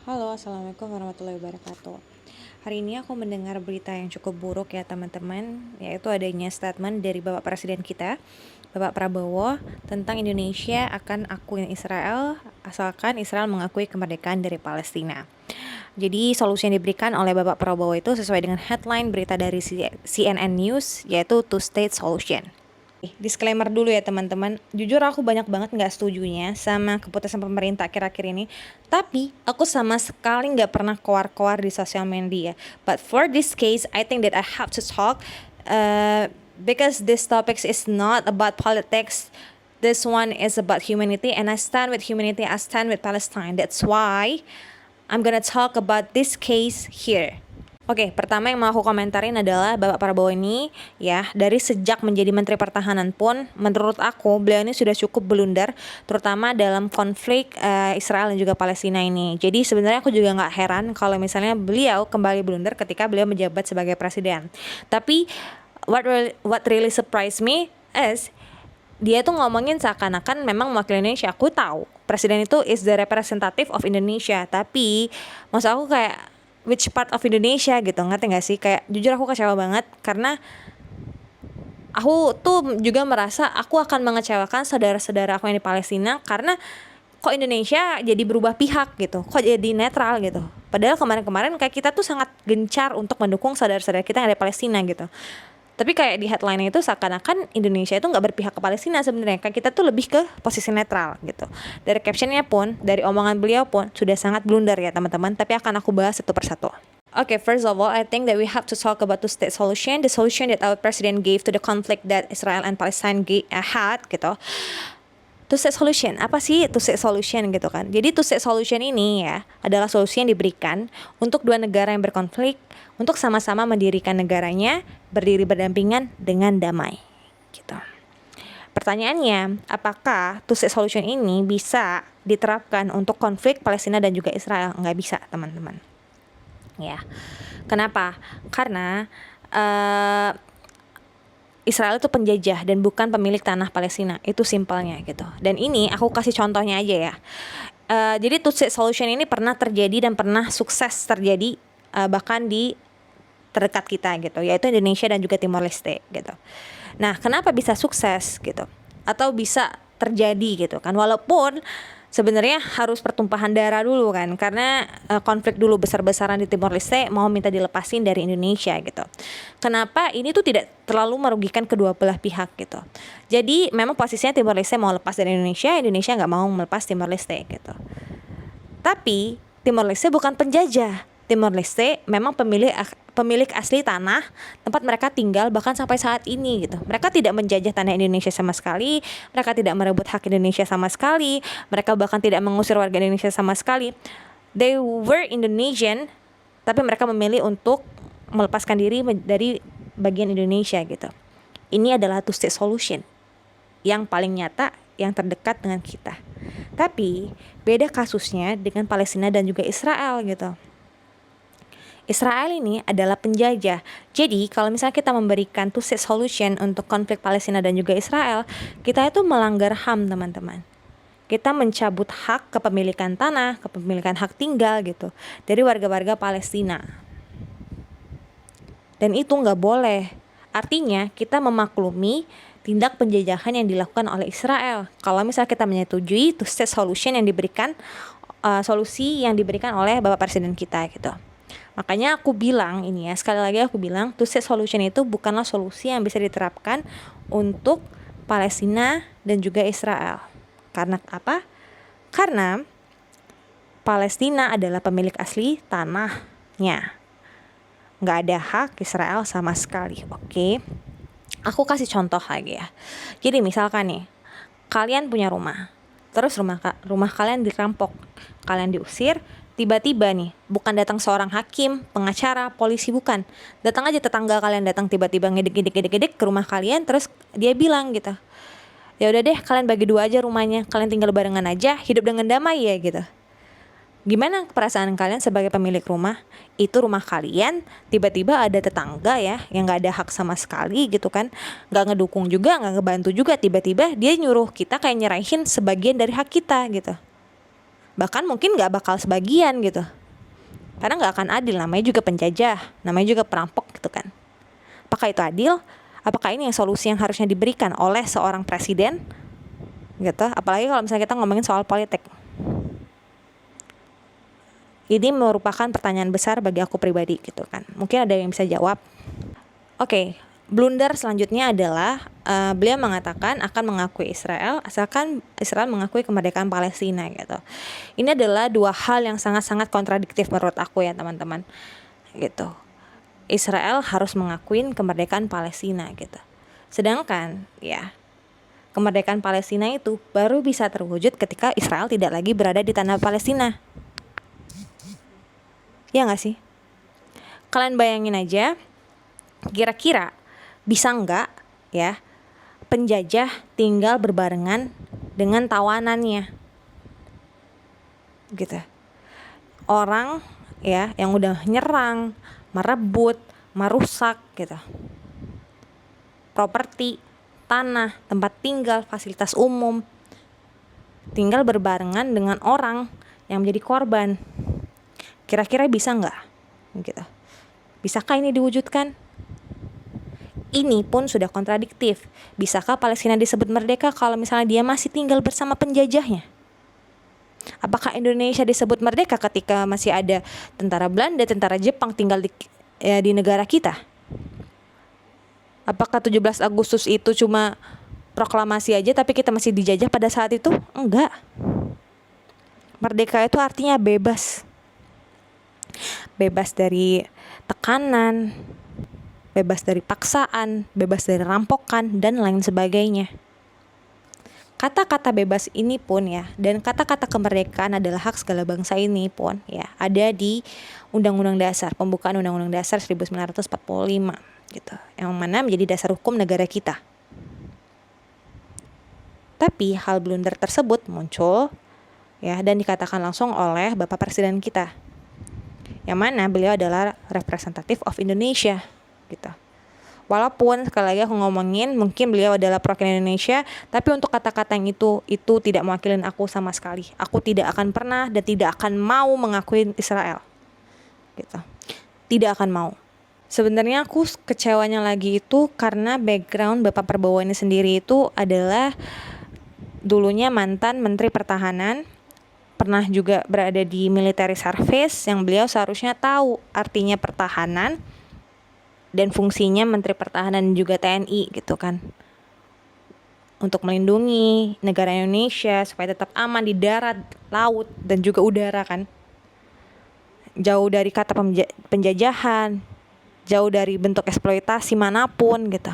Halo, Assalamualaikum warahmatullahi wabarakatuh. Hari ini aku mendengar berita yang cukup buruk ya teman-teman, yaitu adanya statement dari Bapak Presiden kita, Bapak Prabowo, tentang Indonesia akan akui Israel asalkan Israel mengakui kemerdekaan dari Palestina. Jadi solusi yang diberikan oleh Bapak Prabowo itu sesuai dengan headline berita dari CNN News, yaitu two-state solution. Disclaimer dulu ya teman-teman, jujur aku banyak banget nggak setujunya sama keputusan pemerintah akhir-akhir ini. Tapi aku sama sekali nggak pernah keluar-keluar di sosial media. But for this case, I think that I have to talk because this topic is not about politics. This one is about humanity, and I stand with humanity. I stand with Palestine. That's why I'm gonna talk about this case here. Oke, pertama yang mau aku komentarin adalah Bapak Prabowo ini ya, dari sejak menjadi Menteri Pertahanan pun menurut aku beliau ini sudah cukup blunder, terutama dalam konflik Israel dan juga Palestina ini. Jadi sebenarnya aku juga nggak heran kalau misalnya beliau kembali blunder ketika beliau menjabat sebagai presiden. Tapi what really surprised me is dia tuh ngomongin seakan-akan memang mewakili Indonesia. Aku tahu presiden itu is the representative of Indonesia, tapi maksud aku kayak which part of Indonesia gitu, ngerti gak sih? Kayak jujur aku kecewa banget karena aku tuh juga merasa aku akan mengecewakan saudara-saudara aku yang di Palestina karena kok Indonesia jadi berubah pihak gitu, kok jadi netral gitu. Padahal kemarin-kemarin kayak kita tuh sangat gencar untuk mendukung saudara-saudara kita yang ada di Palestina gitu. Tapi kayak di headline itu seakan-akan Indonesia itu nggak berpihak ke Palestina sebenarnya. Kayak kita tuh lebih ke posisi netral gitu. Dari captionnya pun, dari omongan beliau pun sudah sangat blunder ya teman-teman. Tapi akan aku bahas satu persatu. Okay, first of all, I think that we have to talk about two-state solution, the solution that our president gave to the conflict that Israel and Palestine had gitu. Two-state solution, apa sih two-state solution gitu kan? Jadi two-state solution ini ya adalah solusi yang diberikan untuk dua negara yang berkonflik untuk sama-sama mendirikan negaranya berdiri berdampingan dengan damai gitu. Pertanyaannya, apakah two-state solution ini bisa diterapkan untuk konflik Palestina dan juga Israel? Nggak bisa, teman-teman. Ya, kenapa? Karena Israel itu penjajah dan bukan pemilik tanah Palestina. Itu simpelnya gitu. Dan ini aku kasih contohnya aja ya. Jadi two-state solution ini pernah terjadi dan pernah sukses terjadi bahkan di terdekat kita gitu, yaitu Indonesia dan juga Timor Leste gitu. Nah, kenapa bisa sukses gitu? Atau bisa terjadi gitu kan? Walaupun sebenarnya harus pertumpahan darah dulu kan, karena konflik dulu besar-besaran di Timor Leste mau minta dilepasin dari Indonesia gitu. Kenapa ini tuh tidak terlalu merugikan kedua belah pihak gitu. Jadi memang posisinya Timor Leste mau lepas dari Indonesia, Indonesia nggak mau melepas Timor Leste gitu. Tapi Timor Leste bukan penjajah. Timor Leste memang pemilik asli tanah tempat mereka tinggal bahkan sampai saat ini gitu. Mereka tidak menjajah tanah Indonesia sama sekali, mereka tidak merebut hak Indonesia sama sekali, mereka bahkan tidak mengusir warga Indonesia sama sekali. They were Indonesian, tapi mereka memilih untuk melepaskan diri dari bagian Indonesia gitu. Ini adalah two-state solution yang paling nyata, yang terdekat dengan kita. Tapi beda kasusnya dengan Palestina dan juga Israel gitu. Israel ini adalah penjajah. Jadi kalau misalnya kita memberikan two-state solution untuk konflik Palestina dan juga Israel, kita itu melanggar HAM, teman-teman. Kita mencabut hak kepemilikan tanah, kepemilikan hak tinggal gitu dari warga-warga Palestina. Dan itu nggak boleh. Artinya kita memaklumi tindak penjajahan yang dilakukan oleh Israel. Kalau misalnya kita menyetujui two-state solution yang diberikan, solusi yang diberikan oleh Bapak Presiden kita gitu. Makanya aku bilang ini ya, sekali lagi aku bilang two-state solution itu bukanlah solusi yang bisa diterapkan untuk Palestina dan juga Israel. Karena apa? Karena Palestina adalah pemilik asli tanahnya. Nggak ada hak Israel sama sekali, oke? Aku kasih contoh lagi ya. Jadi misalkan nih, kalian punya rumah, terus rumah kalian dirampok, kalian diusir. Tiba-tiba nih, bukan datang seorang hakim, pengacara, polisi, bukan. Datang aja tetangga kalian, datang tiba-tiba ngedek ke rumah kalian, terus dia bilang gitu, ya udah deh kalian bagi dua aja rumahnya, kalian tinggal barengan aja, hidup dengan damai ya gitu. Gimana perasaan kalian sebagai pemilik rumah? Itu rumah kalian, tiba-tiba ada tetangga ya yang gak ada hak sama sekali gitu kan, gak ngedukung juga, gak ngebantu juga, tiba-tiba dia nyuruh kita kayak nyerahin sebagian dari hak kita gitu. Bahkan mungkin nggak bakal sebagian gitu. Karena nggak akan adil, namanya juga penjajah, namanya juga perampok gitu kan. Apakah itu adil? Apakah ini yang solusi yang harusnya diberikan oleh seorang presiden? Gitu. Apalagi kalau misalnya kita ngomongin soal politik. Ini merupakan pertanyaan besar bagi aku pribadi gitu kan. Mungkin ada yang bisa jawab. Oke, blunder selanjutnya adalah beliau mengatakan akan mengakui Israel asalkan Israel mengakui kemerdekaan Palestina gitu. Ini adalah dua hal yang sangat-sangat kontradiktif menurut aku ya teman-teman. Gitu. Israel harus mengakui kemerdekaan Palestina gitu. Sedangkan ya kemerdekaan Palestina itu baru bisa terwujud ketika Israel tidak lagi berada di tanah Palestina. Ya nggak sih? Kalian bayangin aja, kira-kira bisa nggak ya penjajah tinggal berbarengan dengan tawanannya? Gitu. Orang ya yang udah nyerang, merebut, merusak gitu. Properti, tanah, tempat tinggal, fasilitas umum tinggal berbarengan dengan orang yang menjadi korban. Kira-kira bisa nggak? Gitu. Bisakah ini diwujudkan? Ini pun sudah kontradiktif. Bisakah Palestina disebut merdeka kalau misalnya dia masih tinggal bersama penjajahnya? Apakah Indonesia disebut merdeka ketika masih ada tentara Belanda, tentara Jepang tinggal di negara kita? Apakah 17 Agustus itu cuma proklamasi aja tapi kita masih dijajah pada saat itu? Enggak. Merdeka itu artinya bebas. Bebas dari tekanan, bebas dari paksaan, bebas dari rampokan, dan lain sebagainya. Kata-kata bebas ini pun ya, dan kata-kata kemerdekaan adalah hak segala bangsa ini pun ya, ada di Undang-Undang Dasar, pembukaan Undang-Undang Dasar 1945 gitu, yang mana menjadi dasar hukum negara kita. Tapi hal blunder tersebut muncul ya dan dikatakan langsung oleh Bapak Presiden kita, yang mana beliau adalah representative of Indonesia gitu. Walaupun sekali lagi aku ngomongin mungkin beliau adalah perwakilan Indonesia, tapi untuk kata-kata yang itu tidak mewakilin aku sama sekali. Aku tidak akan pernah dan tidak akan mau mengakui Israel gitu. Tidak akan mau. Sebenarnya aku kecewanya lagi itu karena background Bapak Prabowo ini sendiri itu adalah dulunya mantan Menteri Pertahanan, pernah juga berada di military service, yang beliau seharusnya tahu artinya pertahanan dan fungsinya Menteri Pertahanan juga TNI gitu kan, untuk melindungi negara Indonesia supaya tetap aman di darat, laut, dan juga udara kan, jauh dari kata penjajahan, jauh dari bentuk eksploitasi manapun gitu.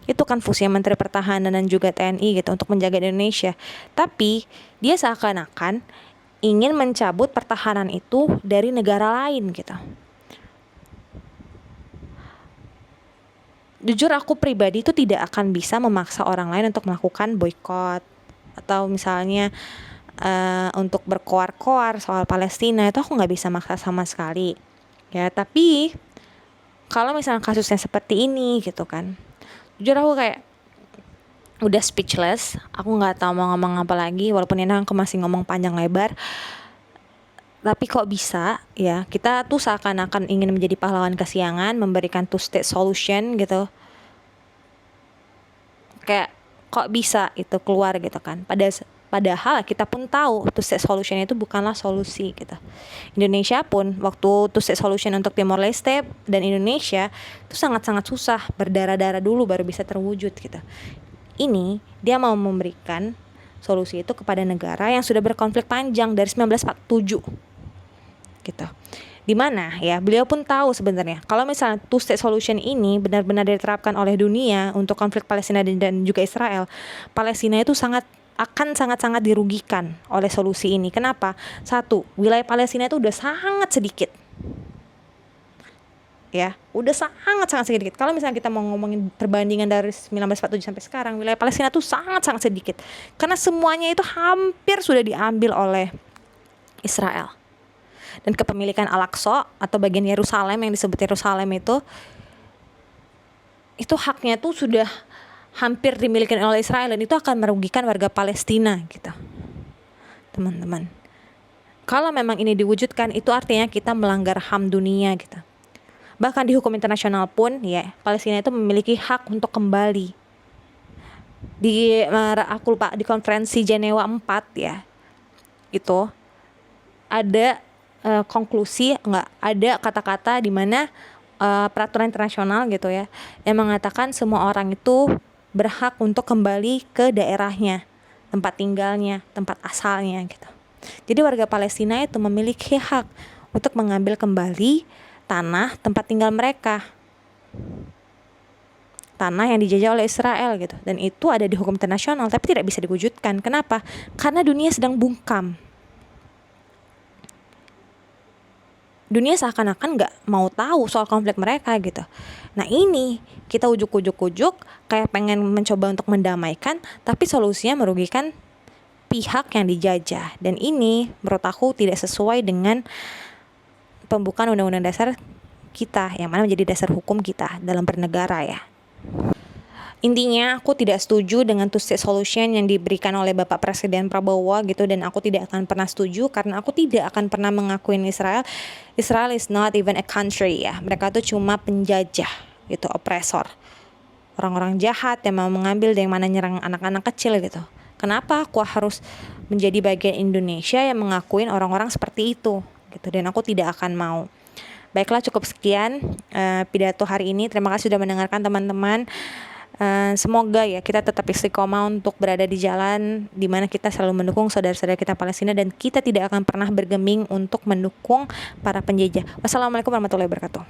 Itu kan fungsinya Menteri Pertahanan dan juga TNI gitu, untuk menjaga Indonesia. Tapi dia seakan-akan ingin mencabut pertahanan itu dari negara lain gitu. Jujur aku pribadi itu tidak akan bisa memaksa orang lain untuk melakukan boykot atau misalnya untuk berkoar-koar soal Palestina, itu aku nggak bisa maksa sama sekali ya. Tapi kalau misalnya kasusnya seperti ini gitu kan, jujur aku kayak udah speechless. Aku nggak tahu mau ngomong apa lagi, walaupun ini aku masih ngomong panjang lebar. Tapi kok bisa ya, kita tuh seakan-akan ingin menjadi pahlawan kesiangan, memberikan two-state solution gitu. Kayak kok bisa itu keluar gitu kan. Padahal kita pun tahu two-state solution itu bukanlah solusi gitu. Indonesia pun waktu two-state solution untuk Timor Leste dan Indonesia itu sangat-sangat susah, berdarah-darah dulu baru bisa terwujud gitu. Ini dia mau memberikan solusi itu kepada negara yang sudah berkonflik panjang dari 1947 gitu. Dimana ya beliau pun tahu sebenarnya kalau misalnya two-state solution ini benar-benar diterapkan oleh dunia untuk konflik Palestina dan juga Israel, Palestina itu akan sangat-sangat dirugikan oleh solusi ini. Kenapa? Satu, wilayah Palestina itu udah sangat sedikit. Ya, udah sangat-sangat sedikit. Kalau misalnya kita mau ngomongin perbandingan dari 1947 sampai sekarang, wilayah Palestina itu sangat-sangat sedikit. Karena semuanya itu hampir sudah diambil oleh Israel. Dan kepemilikan Al-Aqsa atau bagian Yerusalem yang disebut Yerusalem itu haknya tuh sudah hampir dimiliki oleh Israel, dan itu akan merugikan warga Palestina gitu, teman-teman. Kalau memang ini diwujudkan, itu artinya kita melanggar HAM dunia gitu. Bahkan di hukum internasional pun ya, Palestina itu memiliki hak untuk kembali. Aku lupa, di konferensi Jenewa 4 ya, itu ada konklusi, enggak ada kata-kata di mana peraturan internasional gitu ya, yang mengatakan semua orang itu berhak untuk kembali ke daerahnya, tempat tinggalnya, tempat asalnya gitu. Jadi warga Palestina itu memiliki hak untuk mengambil kembali tanah tempat tinggal mereka, tanah yang dijajah oleh Israel gitu. Dan itu ada di hukum internasional tapi tidak bisa diwujudkan. Kenapa? Karena dunia sedang bungkam. Dunia seakan-akan nggak mau tahu soal konflik mereka gitu. Nah ini kita ujuk-ujuk kayak pengen mencoba untuk mendamaikan, tapi solusinya merugikan pihak yang dijajah. Dan ini menurut aku tidak sesuai dengan pembukaan undang-undang dasar kita, yang mana menjadi dasar hukum kita dalam bernegara ya. Intinya aku tidak setuju dengan two-state solution yang diberikan oleh Bapak Presiden Prabowo gitu, dan aku tidak akan pernah setuju karena aku tidak akan pernah mengakui Israel. Israel is not even a country ya. Mereka tuh cuma penjajah gitu, oppresor. Orang-orang jahat yang mau mengambil, yang mana nyerang anak-anak kecil gitu. Kenapa aku harus menjadi bagian Indonesia yang mengakuin orang-orang seperti itu gitu, dan aku tidak akan mau. Baiklah, cukup sekian pidato hari ini. Terima kasih sudah mendengarkan teman-teman. Semoga ya kita tetap istiqomah untuk berada di jalan di mana kita selalu mendukung saudara-saudara kita Palestina, dan kita tidak akan pernah bergeming untuk mendukung para penjajah. Wassalamualaikum warahmatullahi wabarakatuh.